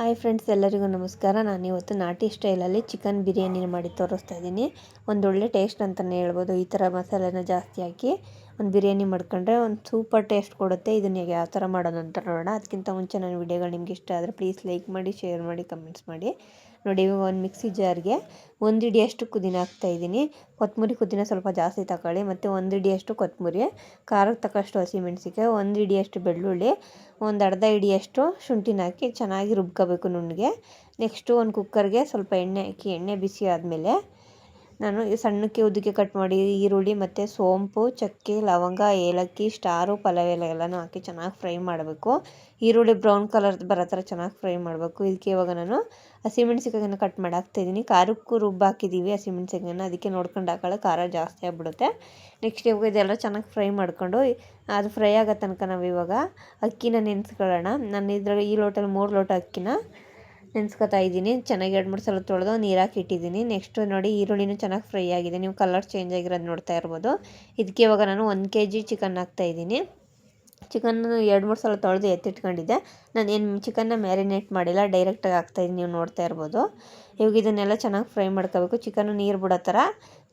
Hi friends, ಎಲ್ಲರಿಗೂ ನಮಸ್ಕಾರ. ನಾನಿವತ್ತು ನಾಟಿ ಸ್ಟೈಲಲ್ಲಿ ಚಿಕನ್ ಬಿರಿಯಾನಿ ಮಾಡಿ ತೋರಿಸ್ತಾ ಇದ್ದೀನಿ. ಒಂದೊಳ್ಳೆ ಟೇಸ್ಟ್ ಅಂತಲೇ ಹೇಳ್ಬೋದು. ಈ ಥರ ಮಸಾಲೆನ ಜಾಸ್ತಿ ಹಾಕಿ ಒಂದು ಬಿರಿಯಾನಿ ಮಾಡ್ಕೊಂಡ್ರೆ ಒಂದು ಸೂಪರ್ ಟೇಸ್ಟ್ ಕೊಡುತ್ತೆ. ಇದನ್ನ ಯಾವ ಥರ ಮಾಡೋದು ಅಂತ ನೋಡೋಣ. ಅದಕ್ಕಿಂತ ಮುಂಚೆ ನನ್ನ ವಿಡಿಯೋಗಳು ನಿಮ್ಗೆ ಇಷ್ಟ ಆದರೆ ಪ್ಲೀಸ್ ಲೈಕ್ ಮಾಡಿ, ಶೇರ್ ಮಾಡಿ, ಕಮೆಂಟ್ಸ್ ಮಾಡಿ. ನೋಡಿ, ಇವಾಗ ಒಂದು ಮಿಕ್ಸಿ ಜಾರ್ಗೆ ಒಂದು ಹಿಡಿಯಷ್ಟು ಪುದೀನ ಹಾಕ್ತಾಯಿದ್ದೀನಿ. ಕೊತ್ತಂಬರಿ ಪುದೀನ ಸ್ವಲ್ಪ ಜಾಸ್ತಿ ತಗೊಳ್ಳಿ. ಮತ್ತು ಒಂದು ಹಿಡಿಯಷ್ಟು ಕೊತ್ತಂಬರಿ, ಖಾರಕ್ಕೆ ತಕ್ಕಷ್ಟು ಹಸಿಮೆಣಸಿಕಾಯಿ, ಒಂದು ಹಿಡಿಯಷ್ಟು ಬೆಳ್ಳುಳ್ಳಿ, ಒಂದು ಅರ್ಧ ಹಿಡಿಯಷ್ಟು ಶುಂಠಿನ ಹಾಕಿ ಚೆನ್ನಾಗಿ ರುಬ್ಕೋಬೇಕು ನುಣ್ಣಗೆ. ನೆಕ್ಸ್ಟು ಒಂದು ಕುಕ್ಕರ್ಗೆ ಸ್ವಲ್ಪ ಎಣ್ಣೆ ಹಾಕಿ, ಎಣ್ಣೆ ಬಿಸಿ ಆದಮೇಲೆ ನಾನು ಸಣ್ಣಕ್ಕೆ ಉದ್ದಕ್ಕೆ ಕಟ್ ಮಾಡಿ ಈರುಳ್ಳಿ ಮತ್ತು ಸೋಂಪು, ಚಕ್ಕೆ, ಲವಂಗ, ಏಲಕ್ಕಿ, ಸ್ಟಾರು, ಪಲಾವ್ ಎಲೆ ಎಲ್ಲನೂ ಹಾಕಿ ಚೆನ್ನಾಗಿ ಫ್ರೈ ಮಾಡಬೇಕು. ಈರುಳ್ಳಿ ಬ್ರೌನ್ ಕಲರ್ ಬರೋ ಥರ ಚೆನ್ನಾಗಿ ಫ್ರೈ ಮಾಡಬೇಕು. ಇದಕ್ಕೆ ಇವಾಗ ನಾನು ಹಸಿಮೆಣ್ಸಿಕಾಯಿನ ಕಟ್ ಮಾಡಿ ಹಾಕ್ತಾಯಿದ್ದೀನಿ. ಖಾರಕ್ಕೂ ರುಬ್ಬು ಹಾಕಿದ್ದೀವಿ ಹಸಿಮೆಣ್ಸಿಕಾಯಿನ, ಅದಕ್ಕೆ ನೋಡ್ಕೊಂಡು ಹಾಕೊಳ್ಳೋ, ಖಾರ ಜಾಸ್ತಿ ಆಗಿಬಿಡುತ್ತೆ. ನೆಕ್ಸ್ಟ್ ಇವಾಗ ಇದೆಲ್ಲ ಚೆನ್ನಾಗಿ ಫ್ರೈ ಮಾಡಿಕೊಂಡು ಅದು ಫ್ರೈ ಆಗೋ ತನಕ ನಾವು ಇವಾಗ ಅಕ್ಕಿನ ನೆನೆಸ್ಕೊಳ್ಳೋಣ. ನಾನು ಇದರಲ್ಲಿ ಈ ಲೋಟಲ್ಲಿ 3 ಲೋಟ ಅಕ್ಕಿನ ನೆನೆಸ್ಕೊತಾ ಇದ್ದೀನಿ. ಚೆನ್ನಾಗಿ 2-3 ಸಲ ತೊಳೆದು ನೀರು ಹಾಕಿ ಇಟ್ಟಿದ್ದೀನಿ. ನೆಕ್ಸ್ಟು ನೋಡಿ, ಈರುಳ್ಳಿನೂ ಚೆನ್ನಾಗಿ ಫ್ರೈ ಆಗಿದೆ. ನೀವು ಕಲರ್ ಚೇಂಜ್ ಆಗಿರೋದು ನೋಡ್ತಾ ಇರ್ಬೋದು. ಇದಕ್ಕೆ ಇವಾಗ ನಾನು 1 kg ಚಿಕನ್ ಹಾಕ್ತಾಯಿದ್ದೀನಿ. ಚಿಕನ್ನು 2-3 ಸಲ ತೊಳೆದು ಎತ್ತಿಟ್ಕೊಂಡಿದ್ದೆ. ನಾನೇನು ಚಿಕನ್ನ ಮ್ಯಾರಿನೇಟ್ ಮಾಡಿಲ್ಲ, ಡೈರೆಕ್ಟಾಗಿ ಹಾಕ್ತಾಯಿದ್ದೀನಿ. ನೀವು ನೋಡ್ತಾ ಇರ್ಬೋದು. ಇವಾಗ ಇದನ್ನೆಲ್ಲ ಚೆನ್ನಾಗಿ ಫ್ರೈ ಮಾಡ್ಕೋಬೇಕು. ಚಿಕನ್ನು ನೀರು ಬಿಡೋ ಥರ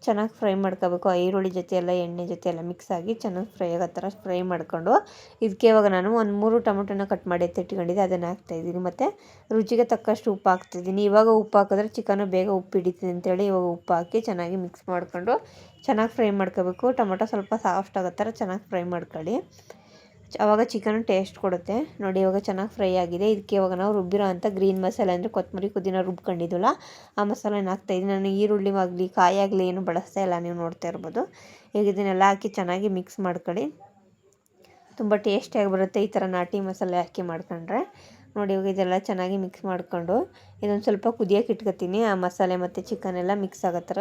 ಚೆನ್ನಾಗಿ ಫ್ರೈ ಮಾಡ್ಕೋಬೇಕು. ಈರುಳ್ಳಿ ಜೊತೆ ಎಲ್ಲ ಎಣ್ಣೆ ಜೊತೆ ಎಲ್ಲ ಮಿಕ್ಸ್ ಆಗಿ ಚೆನ್ನಾಗಿ ಫ್ರೈ ಆಗೋ ಥರ ಫ್ರೈ ಮಾಡ್ಕೊಂಡು ಇದಕ್ಕೆ ಇವಾಗ ನಾನು ಒಂದು 3 ಟೊಮೆಟೊನ ಕಟ್ ಮಾಡಿ ಎತ್ತಿಟ್ಕೊಂಡಿದ್ದೆ, ಅದನ್ನು ಹಾಕ್ತಾಯಿದ್ದೀನಿ. ಮತ್ತು ರುಚಿಗೆ ತಕ್ಕಷ್ಟು ಉಪ್ಪು ಹಾಕ್ತಿದ್ದೀನಿ. ಇವಾಗ ಉಪ್ಪು ಹಾಕಿದ್ರೆ ಚಿಕನ್ನು ಬೇಗ ಉಪ್ಪು ಹಿಡಿತೀನಿ ಅಂತೇಳಿ ಇವಾಗ ಉಪ್ಪು ಹಾಕಿ ಚೆನ್ನಾಗಿ ಮಿಕ್ಸ್ ಮಾಡಿಕೊಂಡು ಚೆನ್ನಾಗಿ ಫ್ರೈ ಮಾಡ್ಕೋಬೇಕು. ಟೊಮೆಟೊ ಸ್ವಲ್ಪ ಸಾಫ್ಟ್ ಆಗೋ ಥರ ಚೆನ್ನಾಗಿ ಫ್ರೈ ಮಾಡ್ಕೊಳ್ಳಿ. ಆವಾಗ ಚಿಕನ್ ಟೇಸ್ಟ್ ಕೊಡುತ್ತೆ. ನೋಡಿ, ಇವಾಗ ಚೆನ್ನಾಗಿ ಫ್ರೈ ಆಗಿದೆ. ಇದಕ್ಕೆ ಇವಾಗ ನಾವು ರುಬ್ಬಿರೋ ಅಂಥ ಗ್ರೀನ್ ಮಸಾಲೆ ಅಂದರೆ ಕೊತ್ತಂಬರಿ ಪುದೀನ ರುಬ್ಕೊಂಡಿದ್ವಲ್ಲ, ಆ ಮಸಾಲೆನ ಹಾಕ್ತಾಯಿದ್ದೀನಿ. ನಾನು ಈರುಳ್ಳಿ ಆಗಲಿ ಕಾಯಿ ಆಗಲಿ ಏನು ಬಳಸ್ತಾ ಇಲ್ಲ, ನೀವು ನೋಡ್ತಾ ಇರ್ಬೋದು. ಈಗ ಇದನ್ನೆಲ್ಲ ಹಾಕಿ ಚೆನ್ನಾಗಿ ಮಿಕ್ಸ್ ಮಾಡ್ಕೊಳ್ಳಿ. ತುಂಬ ಟೇಸ್ಟಿಯಾಗಿ ಬರುತ್ತೆ ಈ ಥರ ನಾಟಿ ಮಸಾಲೆ ಹಾಕಿ ಮಾಡ್ಕೊಂಡ್ರೆ. ನೋಡಿ, ಇವಾಗ ಇದೆಲ್ಲ ಚೆನ್ನಾಗಿ ಮಿಕ್ಸ್ ಮಾಡಿಕೊಂಡು ಇದೊಂದು ಸ್ವಲ್ಪ ಕುದಿಯೋಕೆ ಇಟ್ಕೊತೀನಿ. ಆ ಮಸಾಲೆ ಮತ್ತು ಚಿಕನ್ ಎಲ್ಲ ಮಿಕ್ಸ್ ಆಗೋ ಥರ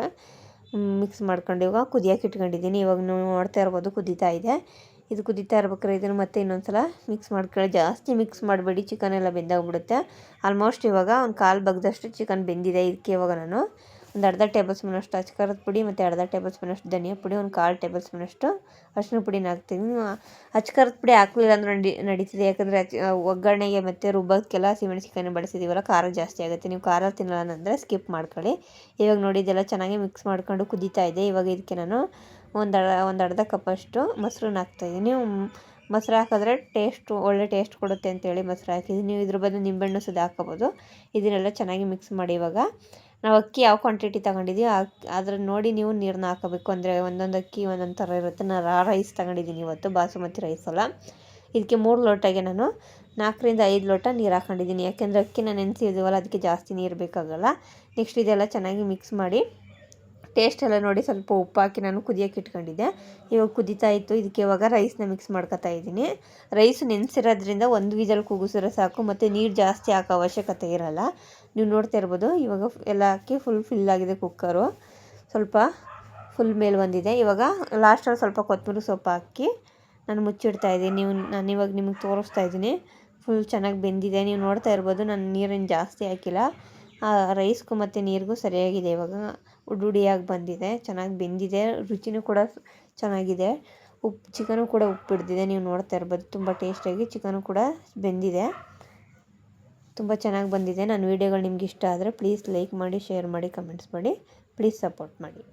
ಮಿಕ್ಸ್ ಮಾಡ್ಕೊಂಡು ಇವಾಗ ಕುದಿಯೋಕೆ ಇಟ್ಕೊಂಡಿದ್ದೀನಿ. ಇವಾಗ ನೀವು ನೋಡ್ತಾ ಇರ್ಬೋದು, ಕುದೀತಾ ಇದೆ. ಇದು ಕುದೀತಾ ಇರ್ಬೇಕಾದ್ರೆ ಇದನ್ನು ಮತ್ತೆ ಇನ್ನೊಂದು ಸಲ ಮಿಕ್ಸ್ ಮಾಡ್ಕೊಳ್ಳಿ. ಜಾಸ್ತಿ ಮಿಕ್ಸ್ ಮಾಡಬೇಡಿ, ಚಿಕನ್ ಎಲ್ಲ ಬೆಂದೋಗ್ಬಿಡುತ್ತೆ. ಆಲ್ಮೋಸ್ಟ್ ಇವಾಗ ಒಂದು 1/4 ಭಾಗದಷ್ಟು ಚಿಕನ್ ಬೆಂದಿದೆ. ಇದಕ್ಕೆ ಇವಾಗ ನಾನು ಒಂದು ಅರ್ಧ ಟೇಬಲ್ ಸ್ಪೂನಷ್ಟು ಅಚ್ಕಾರದ ಪುಡಿ ಮತ್ತು ಅರ್ಧ ಟೇಬಲ್ ಸ್ಪೂನಷ್ಟು ಧನಿಯಾ ಪುಡಿ, ಒಂದು 1/4 ಟೇಬಲ್ ಸ್ಪೂನಷ್ಟು ಅರಿಶಿನ ಪುಡಿನ ಹಾಕ್ತೀನಿ. ಅಚ್ಕಾರದ ಪುಡಿ ಹಾಕಲಿಲ್ಲ ಅಂದ್ರೆ ನಡೀತಿದೆ, ಯಾಕಂದರೆ ಒಗ್ಗರಣೆಗೆ ಮತ್ತು ರುಬ್ಬೋದಕ್ಕೆಲ್ಲ ಹಸಿಮೆಣ್ಸಿಕಾಯಿನ ಬಳಸಿದ್ದೀವಲ್ಲ, ಖಾರ ಜಾಸ್ತಿ ಆಗುತ್ತೆ. ನೀವು ಖಾರ ತಿನ್ನಲ್ಲ ಅಂದರೆ ಸ್ಕಿಪ್ ಮಾಡ್ಕೊಳ್ಳಿ. ಇವಾಗ ನೋಡಿ, ಇದೆಲ್ಲ ಚೆನ್ನಾಗಿ ಮಿಕ್ಸ್ ಮಾಡ್ಕೊಂಡು ಕುದೀತಾ ಇದೆ. ಇವಾಗ ಇದಕ್ಕೆ ನಾನು ಒಂದು ಅರ್ಧ ಕಪ್ಪಷ್ಟು ಮೊಸರನ್ನ ಹಾಕ್ತಾಯಿದ್ದೀನಿ. ಮೊಸರು ಹಾಕಿದ್ರೆ ಒಳ್ಳೆ ಟೇಸ್ಟ್ ಕೊಡುತ್ತೆ ಅಂತೇಳಿ ಮೊಸರು ಹಾಕಿದ್ದೀನಿ. ನೀವು ಇದ್ರ ಬದಲು ನಿಂಬೆಹಣ್ಣು ಸುದ ಹಾಕೋಬೋದು. ಇದನ್ನೆಲ್ಲ ಚೆನ್ನಾಗಿ ಮಿಕ್ಸ್ ಮಾಡಿ ಇವಾಗ ನಾವು ಅಕ್ಕಿ ಯಾವ ಕ್ವಾಂಟಿಟಿ ತೊಗೊಂಡಿದ್ದೀವಿ ಅದ್ರ ನೋಡಿ ನೀವು ನೀರನ್ನ ಹಾಕೋಬೇಕು. ಅಂದರೆ ಒಂದೊಂದು ಅಕ್ಕಿ ಒಂದೊಂದು ಥರ ಇರುತ್ತೆ. ನಾನು ರೈಸ್ ತೊಗೊಂಡಿದ್ದೀನಿ ಇವತ್ತು, ಬಾಸುಮತಿ ರೈಸ್ ಅಲ್ಲ. ಇದಕ್ಕೆ 3 ಲೋಟಗೆ ನಾನು 4-5 ಲೋಟ ನೀರು ಹಾಕೊಂಡಿದ್ದೀನಿ. ಯಾಕೆಂದರೆ ಅಕ್ಕಿನ ನೆನೆಸಿದ್ದೀವಲ್ಲ, ಅದಕ್ಕೆ ಜಾಸ್ತಿ ನೀರು ಬೇಕಾಗಲ್ಲ. ನೆಕ್ಸ್ಟ್ ಇದೆಲ್ಲ ಚೆನ್ನಾಗಿ ಮಿಕ್ಸ್ ಮಾಡಿ ಟೇಸ್ಟ್ ಎಲ್ಲ ನೋಡಿ ಸ್ವಲ್ಪ ಉಪ್ಪು ಹಾಕಿ ನಾನು ಕುದಿಯೋಕೆ ಇಟ್ಕೊಂಡಿದ್ದೆ. ಇವಾಗ ಕುದೀತಾ ಇತ್ತು. ಇದಕ್ಕೆ ಇವಾಗ ರೈಸ್ನ ಮಿಕ್ಸ್ ಮಾಡ್ಕೊತಾ ಇದ್ದೀನಿ. ರೈಸ್ ನೆನೆಸಿರೋದ್ರಿಂದ 1 ವಿಜಲ್ ಕೂಗಿಸಿದ್ರೆ ಸಾಕು, ಮತ್ತು ನೀರು ಜಾಸ್ತಿ ಹಾಕೋ ಅವಶ್ಯಕತೆ ಇರೋಲ್ಲ. ನೀವು ನೋಡ್ತಾ ಇರ್ಬೋದು. ಇವಾಗ ಎಲ್ಲ ಹಾಕಿ ಫಿಲ್ ಆಗಿದೆ ಕುಕ್ಕರು, ಸ್ವಲ್ಪ ಫುಲ್ ಮೇಲೆ ಬಂದಿದೆ. ಇವಾಗ ಲಾಸ್ಟಲ್ಲಿ ಸ್ವಲ್ಪ ಕೊತ್ತಂಬರಿ ಸೊಪ್ಪು ಹಾಕಿ ನಾನು ಮುಚ್ಚಿಡ್ತಾ ಇದ್ದೀನಿ. ನಾನು ಇವಾಗ ನಿಮಗೆ ತೋರಿಸ್ತಾ ಇದ್ದೀನಿ. ಫುಲ್ ಚೆನ್ನಾಗಿ ಬೆಂದಿದೆ. ನೀವು ನೋಡ್ತಾ ಇರ್ಬೋದು, ನಾನು ನೀರೇನು ಜಾಸ್ತಿ ಹಾಕಿಲ್ಲ. ರೈಸ್ಗೂ ಮತ್ತು ನೀರಿಗೂ ಸರಿಯಾಗಿದೆ. ಇವಾಗ ಉಡುಡಿಯಾಗಿ ಬಂದಿದೆ, ಚೆನ್ನಾಗಿ ಬೆಂದಿದೆ. ರುಚಿನೂ ಕೂಡ ಚೆನ್ನಾಗಿದೆ. ಚಿಕನು ಕೂಡ ಉಪ್ಪು ಹಿಡ್ದಿದೆ. ನೀವು ನೋಡ್ತಾ ಇರ್ಬೋದು, ತುಂಬ ಟೇಸ್ಟಿಯಾಗಿ ಚಿಕನು ಕೂಡ ಬೆಂದಿದೆ. ತುಂಬ ಚೆನ್ನಾಗಿ ಬಂದಿದೆ. ನನ್ನ ವೀಡಿಯೋಗಳು ನಿಮ್ಗೆ ಇಷ್ಟ ಆದರೆ ಪ್ಲೀಸ್ ಲೈಕ್ ಮಾಡಿ, ಶೇರ್ ಮಾಡಿ, ಕಮೆಂಟ್ಸ್ ಮಾಡಿ. ಪ್ಲೀಸ್ ಸಪೋರ್ಟ್ ಮಾಡಿ.